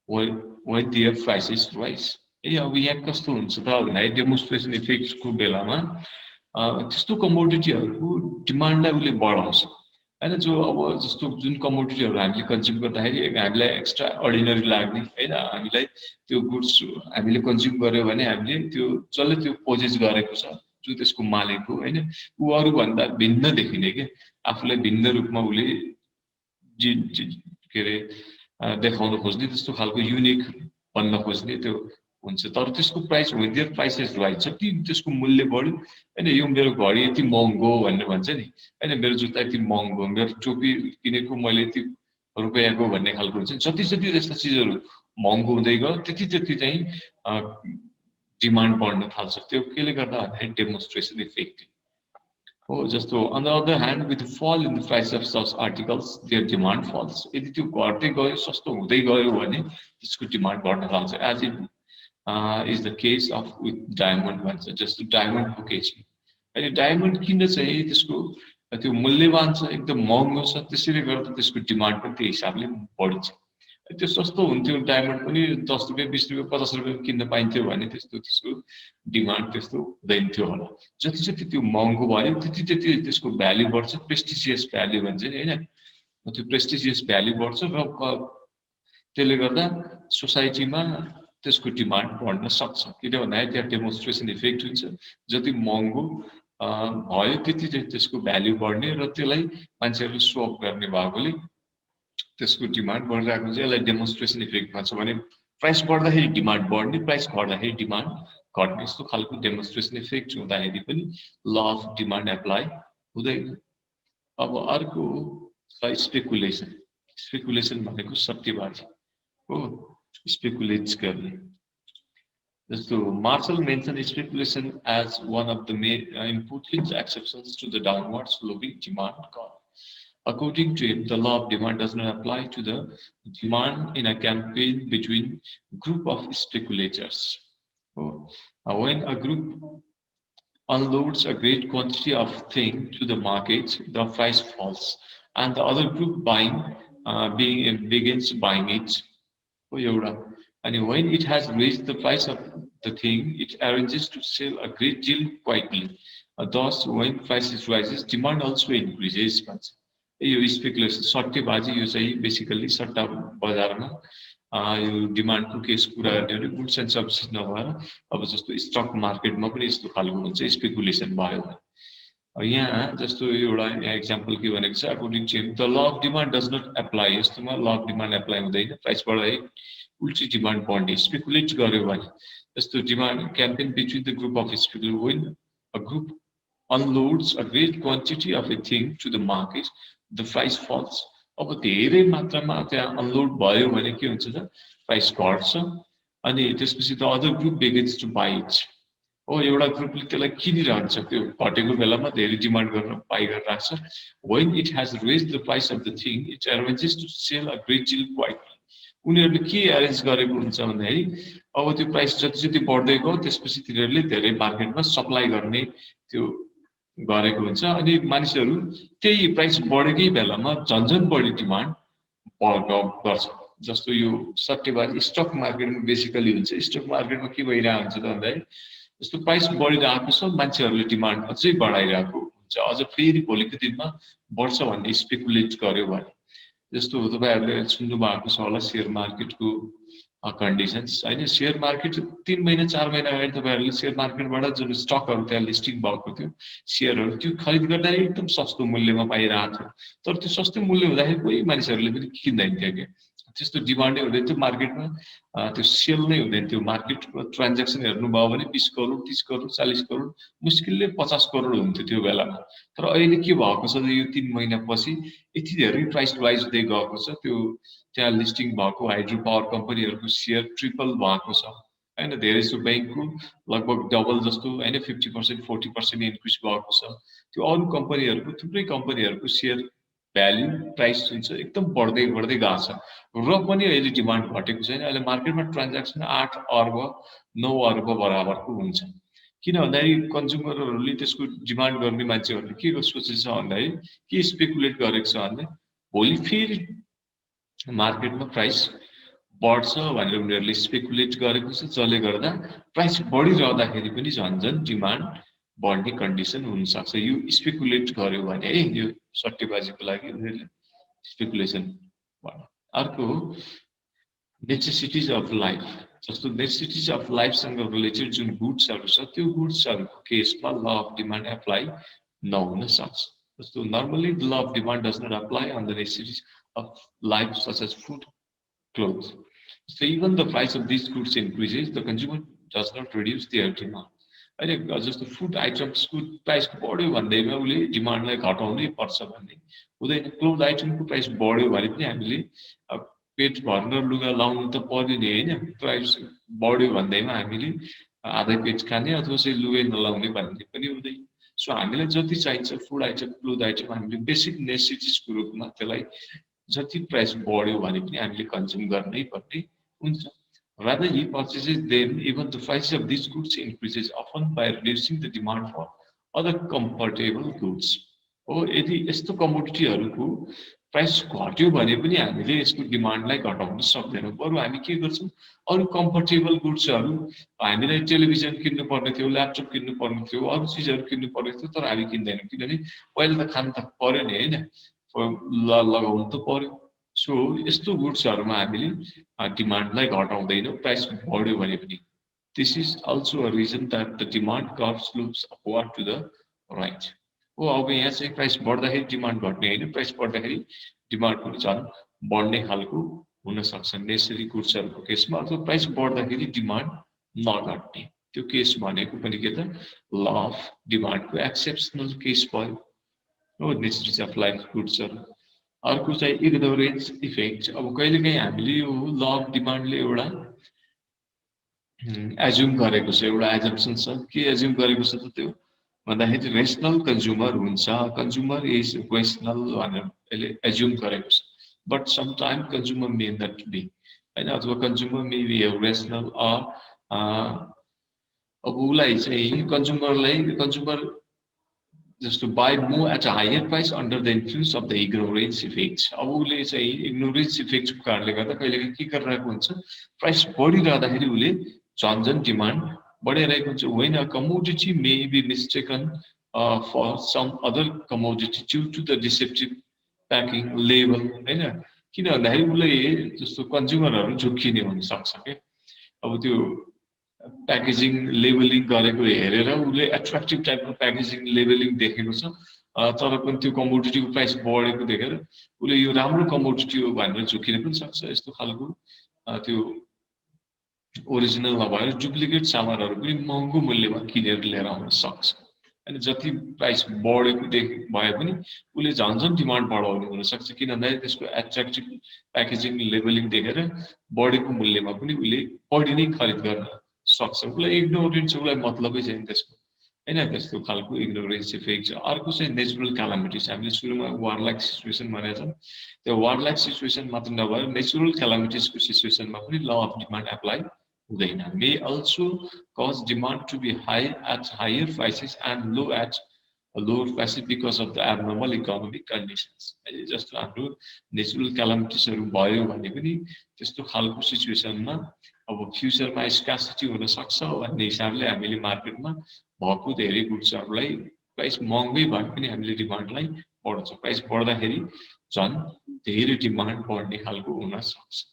when their prices rise अब यहाँ कस्तो हुन्छ त भने demonstration इफेक्टको बेलामा त्यस्तो कमोडिटीहरुको डिमान्डलाई उले बढाउँछ हैन जो अब जस्तो जुन कमोडिटीहरु हामीले कन्ज्युम गर्दाखेरि हामीलाई एक्स्ट्रा अर्डिनरी लाग्ने हैन हामीलाई त्यो गुड्स हामीले कन्ज्युम गर्यो भने हामीले त्यो जसले त्यो पोजेस गरेको छ जो त्यसको मालिक हो हैन उ अरु भन्दा भिन्न देखिने के आफुलाई भिन्न रूपमा उले के रे देखाउन खोज्ने त्यस्तो खालको युनिक बन्न खोज्ने त्यो हुन्छ तर त्यसको प्राइस वेदर प्राइसेस राइज छ कि त्यसको मूल्य बढ्यो हैन यो मेरो घडी यति महँगो भन्ने भन्छ नि हैन मेरो जुत्ता यति महँगो मेरो टोपी किनेको मैले यति रुपैयाँको भन्ने खालको हुन्छ जति जति त्यस्ता चीजहरु महँगो हुँदै गयो त्यति त्यति चाहिँ डिमान्ड बढ्न थाल्छ त्यो केले गर्दा भन्दा डेमोन्स्ट्रेसन इफेक्ट हो जस्तो on the other hand with the fall in the price of such articles their demand falls यदि त्यो घट्दै गयो सस्तो हुँदै गयो भने त्यसको डिमान्ड बढ्न थाल्छ as it is the case of with diamond भन्छ जस्तो डायमन्डको केसमा अहिले डायमन्ड किन चाहिँ त्यसको त्यो मूल्यवान छ एकदम महँगो छ त्यसैले गर्दा त्यसको डिमान्ड पनि त्यही हिसाबले बढ्छ त्यो सस्तो हुन्थ्यो डायमन्ड पनि 10 रुपैयाँ 20 रुपैयाँ 50 रुपैयाँ किन्न पाइन्थ्यो भने त्यस्तो त्यसको डिमान्ड त्यस्तो हुँदैन थियो होला जति जति त्यो महँगो भयो त्यति त्यति त्यसको भ्याल्यु बढ्छ प्रेस्टिजियस भ्याल्यु भन्छ नि हैन त्यो प्रेस्टिजियस भ्याल्यु बढ्छ र त्यसले गर्दा सोसाइटीमा त्यसको डिमान्ड बढ्न सक्छ किन भन्दाखेरि त्यहाँ डेमोन्स्ट्रेसन इफेक्ट हुन्छ जति महँगो भयो त्यति त्यसको भ्याल्यु बढ्ने र त्यसलाई मान्छेहरूले सोअप गर्ने भएकोले त्यसको डिमान्ड बढिरहेको हुन्छ यसलाई डेमोन्स्ट्रेसन इफेक्ट भन्छ भने प्राइस बढ्दाखेरि डिमान्ड बढ्ने प्राइस घट्दाखेरि डिमान्ड घट्ने यस्तो खालको डेमोन्स्ट्रेसन इफेक्ट हुँदाखेरि पनि ल अफ डिमान्ड एप्लाई हुँदैन अब अर्को छ स्पेकुलेसन स्पेकुलेसन भनेको सट्टेबाजी हो स्पेकुलेट गर्ने जस्तो Marshall mention speculation as one of the important exceptions to the downward sloping demand curve. According to him, the law of demand does not apply to the demand in a campaign between group of speculators. When a group unloads a great quantity of thing to the market, the price falls, and the other group begins buying it. And when it has raised the price of the thing, it arranges to sell a great deal quietly. Thus, when prices rises, demand also increases. यो speculation सट्टेबाजी यो चाहिँ basically सट्टा बजारमा यो डिमान्डको case कुरा गर्ने हो गुड्स एन्ड सर्भिसेस नभएर अब जस्तो स्टक मार्केटमा पनि यस्तो खालको हुन्छ स्पेकुलेसन भयो यहाँ जस्तो एउटा एक्जाम्पल के भनेको छ according to the law of demand does not apply यस्तोमा ल अफ डिमान्ड एप्लाई हुँदैन प्राइस बढाए उल्टी डिमान्ड बढ्ने स्पेकुलेट गर्यो भने जस्तो demand campaign between the group of speculator when a group unloads a great quantity of a thing to the market, the price falls. अब धेरै मात्रामा त्यहाँ अनलोड भयो भने के हुन्छ त प्राइस घट्छ अनि त्यसपछि the other group begins to buy it हो एउटा ग्रुपले त्यसलाई किनिरहन्छ त्यो घटेको बेलामा धेरै डिमान्ड गर्न बाइ गरिरहेको छ when it has raised the price of the thing it arranges to sell a great deal quietly उनीहरूले के एरेन्ज गरेको हुन्छ भन्दाखेरि अब त्यो प्राइस जति जति बढ्दै गयो त्यसपछि तिनीहरूले धेरै मार्केटमा सप्लाई गर्ने त्यो गरेको हुन्छ अनि मानिसहरू त्यही प्राइस बढेकै बेलामा झन्झन बढी डिमान्ड गर्छ जस्तो यो सट्टेबाजी स्टक मार्केटमा बेसिकली हुन्छ स्टक मार्केटमा के भइरहेको हुन्छ त भन्दाखेरि जस्तो प्राइस बढिरहेको छ मान्छेहरूले डिमान्ड अझै बढाइरहेको हुन्छ अझ फेरि भोलिको दिनमा बढ्छ भन्ने स्पेकुलेट गर्यो भने जस्तो तपाईहरुले सुन्नु भएको छ होला शेयर मार्केटको कन्डिसन्स हैन शेयर मार्केट 3 महिना 4 महिना अगाडि तपाईहरुले शेयर मार्केटबाट जुन स्टकहरु त्यहाँ लिस्टिङ भएको थियो शेयरहरु त्यो खरिद गर्दा एकदम सस्तो मूल्यमा पाइरहेको थियो तर त्यो सस्तो मूल्य हुँदाखेरि कोही मानिसहरुले पनि किन्दैन थियो के त्यस्तो डिमान्डै हुँदैन थियो मार्केटमा त्यो सेल नै हुँदैन थियो मार्केटको ट्रान्ज्याक्सन हेर्नुभयो भने 20 करोड 30 करोड 40 करोड मुस्किलले 50 करोड हुन्थ्यो त्यो बेलामा तर अहिले के भएको छ यो 3 महिना पछि यति धेरै प्राइस राइज हुँदै गएको छ त्यो त्यहाँ लिस्टिङ भएको हाइड्रो पावर कम्पनीहरुको शेयर ट्रिपल भएको छ हैन धेरै सो बैंकको लगभग डबल जस्तो हैन 50% 40% इन्क्रिज भएको छ त्यो अरु कम्पनीहरुको थुप्रै कम्पनीहरुको शेयर भ्याल्यु प्राइस हुन्छ एकदम बढ्दै बढ्दै गएको छ र पनि अहिले डिमान्ड घटेको छैन अहिले मार्केटमा ट्रान्ज्याक्सन 8 अर्ब 9 अर्ब बराबरको हुन्छ किन भन्दाखेरि कन्ज्युमरहरुले त्यसको डिमान्ड गर्ने मान्छेहरुले के सोचेछ भन्दाखेरि के स्पेकुलेट गरेको छ भन्दा भोलि फेरि मार्केटमा प्राइस बढ्छ भनेर उनीहरुले स्पेकुलेट गरेको छ जसले गर्दा प्राइस बढिरहँदाखेरि पनि झन्झन डिमान्ड बढ्ने कन्डिसन हुन सक्छ यो स्पेकुलेट गर्यो भने है यो सट्टेबाजीको लागि उनीहरुले स्पेकुलेसन अर्को नेसेसिटिज अफ लाइफ जस्तो नेसेसिटिज अफ लाइफ सँग रिलेटेड जुन गुड्सहरु छ त्यो गुड्सहरुको केसमा ल अफ डिमान्ड एप्लाई नहुन सक्छ जस्तो normally the law of demand does not apply on the necessities of life such as food, clothes. So even the price of these goods increases, the consumer does not reduce their demand. अहिले जस्तो food आइटम्सको price बढ्यो भन्दैमा उले डिमान्डलाई घटाउनै पर्छ भन्ने हुँदैन cloth आइटमको price बढ्यो भने पनि हामीले पेट भर्न लुगा लाउनु त पर्यो नि हैन प्राइस बढ्यो भन्दैमा हामीले आधा पेट खाने अथवा चाहिँ लुगा नलाउने भन्ने पनि हुँदैन सो हामीलाई जति चाहिन्छ फुड आइटम क्लोथ आइटम हामीले बेसिक नेसेसिटिजको रूपमा त्यसलाई जति प्राइस बढ्यो भने पनि हामीले कन्ज्युम गर्नै पर्ने हुन्छ rather he purchases them even the price of these goods increases often by reducing the demand for other comfortable goods हो यदि यस्तो कमोडिटीहरूको प्राइस घट्यो भने पनि हामीले यसको डिमान्डलाई घटाउन सक्दैनौँ बरु हामी के गर्छौँ अरू कम्फर्टेबल गुड्सहरू हामीलाई टेलिभिजन किन्नु पर्ने थियो ल्यापटप किन्नु पर्ने थियो अरू चिजहरू किन्नु पर्ने थियो तर हामी किन्दैनौँ किनभने पहिला त खानु त पर्यो नि होइन लगाउनु त पर्यो सो यस्तो गुड्सहरूमा हामीले डिमान्डलाई घटाउँदैनौँ प्राइस बढ्यो भने पनि this is also a reason that the demand curve slopes upward to the right. हो अब यहाँ चाहिँ प्राइस बढ्दाखेरि डिमान्ड घट्ने होइन प्राइस बढ्दाखेरि डिमान्ड पनि झन् बढ्ने खालको हुन सक्छ नेसेसरी गुड्सहरूको केसमा अथवा प्राइस बढ्दाखेरि डिमान्ड नघट्ने त्यो केस भनेको पनि के त ल अफ डिमान्डको एक्सेप्सनल केस भयो हो नेसेसरिज अफ लाइफ गुड्सहरू अर्को चाहिँ इग्नोरेन्स इफेक्ट अब कहिलेकाहीँ हामीले यो ल अफ डिमान्डले एउटा एज्युम गरेको छ एउटा एजम्सन छ के एज्युम गरेको छ त त्यो भन्दाखेरि रेसनल कन्ज्युमर हुन्छ कन्ज्युमर इज रेसनल भनेर यसले एज्युम गरेको छ but sometime consumer may not be होइन अथवा कन्ज्युमर मे बी रेसनल अब उसलाई चाहिँ कन्ज्युमर जस्तो buy more at a higher price under the influence of the ignorance effect अब उसले चाहिँ इग्नोरेन्स इफेक्टको कारणले गर्दा कहिलेकाहीँ के गरिरहेको हुन्छ प्राइस बढिरहँदाखेरि उसले झन् डिमान्ड बढिरहेको हुन्छ when a commodity may be mistaken for some other commodity due to the deceptive packing label हैन किन भन्दाखेरि उसले जस्तो कन्ज्युमरहरू झुक्किने हुन सक्छ के अब त्यो प्याकेजिङ लेबलिङ गरेको हेरेर उसले एट्र्याक्टिभ टाइपको प्याकेजिङ लेबलिङ देखेको छ तर पनि त्यो कमोडिटीको प्राइस बढेको देखेर उसले यो राम्रो कमोडिटी हो भनेर झुक्किन पनि सक्छ यस्तो खालको त्यो ओरिजिनल नभएर डुप्लिकेट सामानहरू पनि महँगो मूल्यमा किनेर लिएर आउन सक्छ अनि जति प्राइस बढेको भए पनि उसले झन् डिमान्ड बढाउने हुनसक्छ किन भन्दाखेरि त्यसको एट्र्याक्टिभ प्याकेजिङ लेबलिङ देखेर बढेको मूल्यमा पनि उसले बढी नै खरिद गर्न सक्छ उसलाई इग्नोरेन्स उसलाई मतलबै छैन त्यसको होइन त्यस्तो खालको इग्नोरेन्स इफेक्ट छ अर्को चाहिँ नेचुरल क्यालामिटिज हामीले सुरुमा वारलाइक सिचुएसन भनेका छौँ त्यो वारलाइक सिचुएसन मात्र नभएर नेचुरल क्यालामिटिजको सिचुएसनमा पनि ल अफ डिमान्ड एप्लाई हुँदैन may also cause demand to be high at higher prices and low at lower prices because of the abnormal economic conditions जस्तो हाम्रो नेचुरल क्यालामिटिजहरू भयो भने पनि त्यस्तो खालको सिचुएसनमा अब फ्युचरमा स्कासिटी हुन सक्छ भन्ने हिसाबले हामीले मार्केटमा भएको धेरै गुड्सहरूलाई प्राइस महँगै भए पनि हामीले डिमान्डलाई बढाउँछौँ प्राइस बढ्दाखेरि झन् धेरै डिमान्ड बढ्ने खालको हुन सक्छ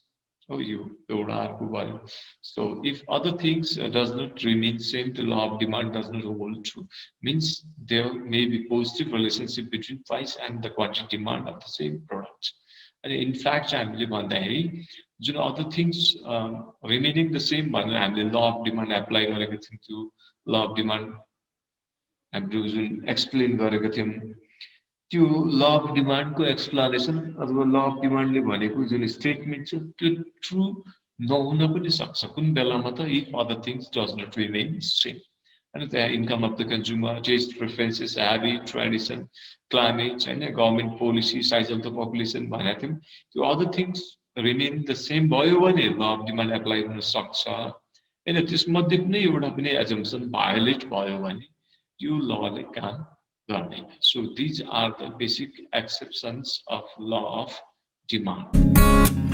Oh, एउटा अर्को भयो so if other things does not remain same the law of demand does not hold true means there may be positive relationship between price and the quantity demand of the same product and in fact हामीले भन्दाखेरि जुन other things remaining the same भनेर हामीले law of demand apply गरेको थियौँ त्यो law of demand हामीले जुन explain गरेको थियौँ त्यो ल अफ डिमान्डको एक्सप्लानेसन अथवा ल अफ डिमान्डले भनेको जुन स्टेटमेन्ट छ त्यो ट्रु नहुन पनि सक्छ कुन बेलामा त if other things does not remain same होइन त्यहाँ income of the consumer taste preferences habit tradition climate होइन government policy size of the population भनेको थियौँ त्यो other things remain the same भयो भने ल अफ डिमान्ड एप्लाई हुन सक्छ होइन त्यसमध्ये कुनै एउटा पनि एजम्सन भायोलेट भयो भने यो लले काम So these are the basic exceptions of law of demand.